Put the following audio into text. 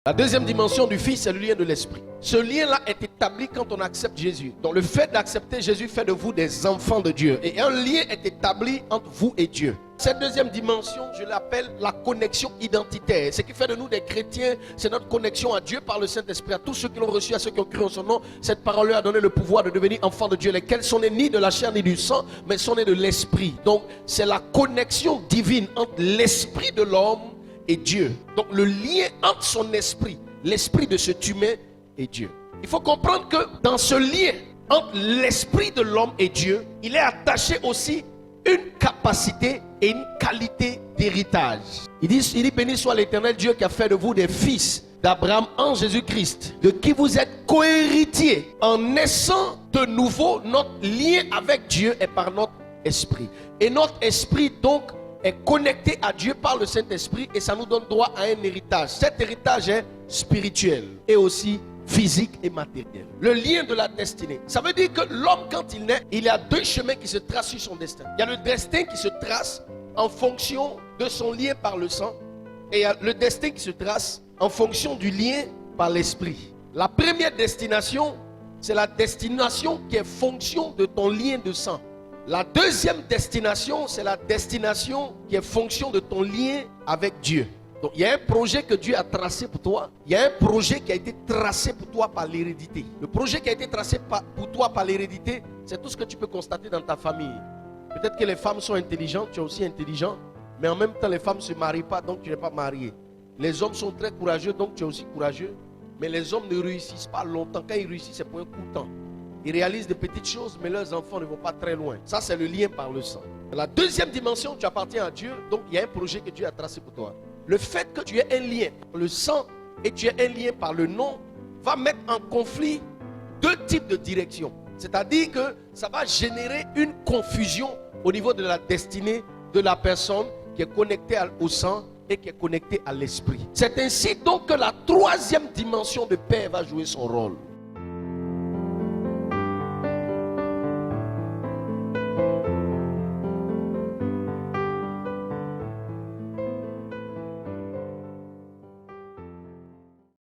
La deuxième dimension du Fils, c'est le lien de l'Esprit. Ce lien-là est établi quand on accepte Jésus. Donc le fait d'accepter Jésus fait de vous des enfants de Dieu. Et un lien est établi entre vous et Dieu. Cette deuxième dimension, je l'appelle la connexion identitaire. Ce qui fait de nous des chrétiens, c'est notre connexion à Dieu par le Saint-Esprit. À tous ceux qui l'ont reçu, à ceux qui ont cru en son nom, cette parole leur a donné le pouvoir de devenir enfants de Dieu, lesquels sont nés ni de la chair ni du sang, mais sont nés de l'Esprit. Donc c'est la connexion divine entre l'Esprit de l'homme et Dieu. Donc le lien entre son esprit, l'esprit de cet humain et Dieu. Il faut comprendre que dans ce lien entre l'esprit de l'homme et Dieu, il est attaché aussi une capacité et une qualité d'héritage. Il dit béni soit l'Éternel Dieu qui a fait de vous des fils d'Abraham en Jésus-Christ, de qui vous êtes cohéritiers. En naissant de nouveau, notre lien avec Dieu est par notre esprit. Et notre esprit donc est connecté à Dieu par le Saint-Esprit et ça nous donne droit à un héritage. Cet héritage est spirituel et aussi physique et matériel. Le lien de la destinée. Ça veut dire que l'homme, quand il naît, il y a deux chemins qui se tracent sur son destin. Il y a le destin qui se trace en fonction de son lien par le sang et il y a le destin qui se trace en fonction du lien par l'esprit. La première destination, c'est la destination qui est fonction de ton lien de sang. La deuxième destination, c'est la destination qui est fonction de ton lien avec Dieu. Donc il y a un projet que Dieu a tracé pour toi. Il y a un projet qui a été tracé pour toi par l'hérédité. Le projet qui a été tracé pour toi par l'hérédité, c'est tout ce que tu peux constater dans ta famille. Peut-être que les femmes sont intelligentes, tu es aussi intelligent, mais en même temps les femmes ne se marient pas, donc tu n'es pas marié. Les hommes sont très courageux, donc tu es aussi courageux, mais les hommes ne réussissent pas longtemps. Quand ils réussissent, c'est pour un coup de temps. Ils réalisent des petites choses, mais leurs enfants ne vont pas très loin. Ça, c'est le lien par le sang. La deuxième dimension, tu appartiens à Dieu, donc il y a un projet que Dieu a tracé pour toi. Le fait que tu aies un lien par le sang et tu aies un lien par le nom va mettre en conflit deux types de directions. C'est-à-dire que ça va générer une confusion au niveau de la destinée de la personne qui est connectée au sang et qui est connectée à l'esprit. C'est ainsi donc que la troisième dimension de paix va jouer son rôle.